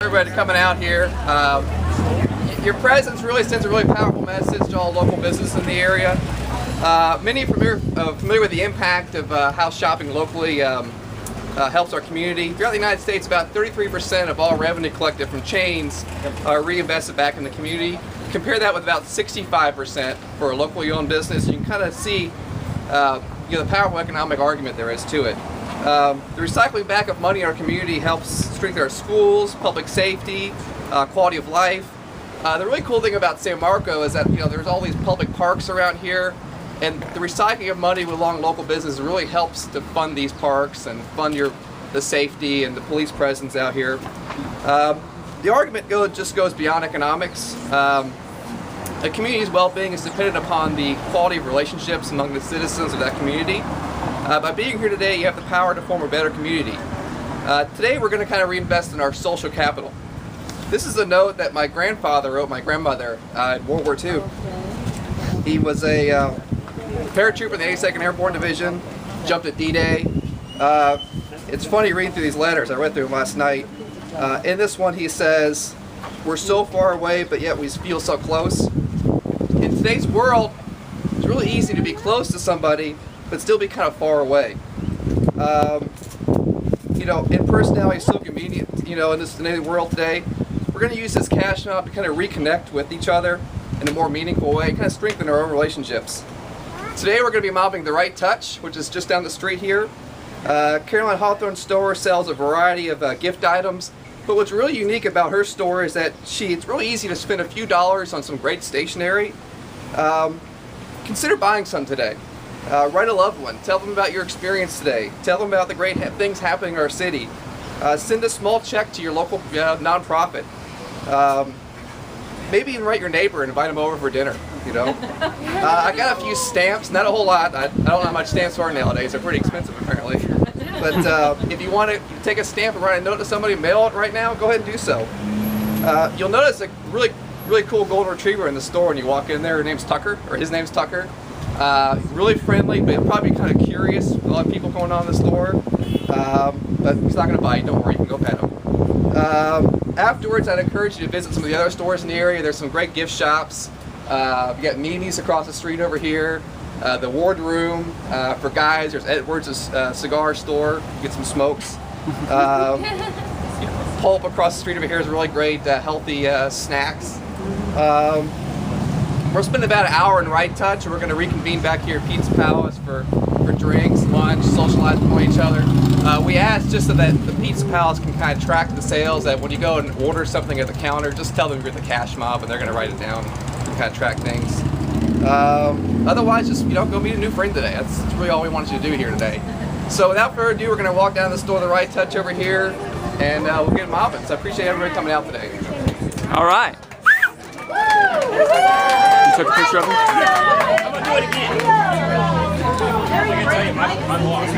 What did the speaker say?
Everybody coming out here. Your presence really sends a really powerful message to all local businesses in the area. Many are familiar with the impact of how shopping locally helps our community. Throughout the United States, about 33% of all revenue collected from chains are reinvested back in the community. Compare that with about 65% for a locally owned business. You can kind of see the powerful economic argument there is to it. The recycling back of money in our community helps strengthen our schools, public safety, quality of life. The really cool thing about San Marco is that there's all these public parks around here, and the recycling of money along local business really helps to fund these parks and fund the safety and the police presence out here. The argument just goes beyond economics. A community's well-being is dependent upon the quality of relationships among the citizens of that community. By being here today, you have the power to form a better community. Today we're going to kind of reinvest in our social capital. This is a note that my grandfather wrote my grandmother in World War II. He was a paratrooper in the 82nd Airborne Division, jumped at D-Day. It's funny reading through these letters. I read through them last night. In this one he says, "We're so far away, but yet we feel so close." In today's world, it's really easy to be close to somebody, but still be kind of far away. In personality is so convenient, in the world today. We're going to use this cash mob to kind of reconnect with each other in a more meaningful way, kind of strengthen our own relationships. Today we're going to be mobbing The Right Touch, which is just down the street here. Caroline Hawthorne's store sells a variety of gift items, but what's really unique about her store is that it's really easy to spend a few dollars on some great stationery. Consider buying some today. Write a loved one. Tell them about your experience today. Tell them about the great things happening in our city. Send a small check to your local nonprofit. Maybe even write your neighbor and invite them over for dinner. I got a few stamps, not a whole lot. I don't know how much stamps are nowadays. They're pretty expensive apparently. But if you want to take a stamp and write a note to somebody, mail it right now, go ahead and do so. You'll notice a really cool golden retriever in the store when you walk in there. His name's Tucker. Really friendly, but he'll probably be kind of curious. A lot of people going on in the store, but he's not going to bite. Don't worry, you can go pet him. Afterwards, I'd encourage you to visit some of the other stores in the area. There's some great gift shops. You got Mimi's across the street over here. The Ward Room for guys. There's Edwards' cigar store. Get some smokes. Pulp across the street over here is really great, healthy snacks. We're spending about an hour in Right Touch, and we're going to reconvene back here at Pizza Palace for drinks, lunch, socialize with each other. We asked just so that the Pizza Palace can kind of track the sales, that when you go and order something at the counter, just tell them you're the Cash Mob and they're going to write it down and kind of track things. Otherwise, just go meet a new friend today. That's really all we wanted you to do here today. So without further ado, we're going to walk down the store, The Right Touch over here, and we'll get mobbing. So I appreciate everybody coming out today. All right. You took a picture of him? I'm going to do it again. I can tell you, I'm lost.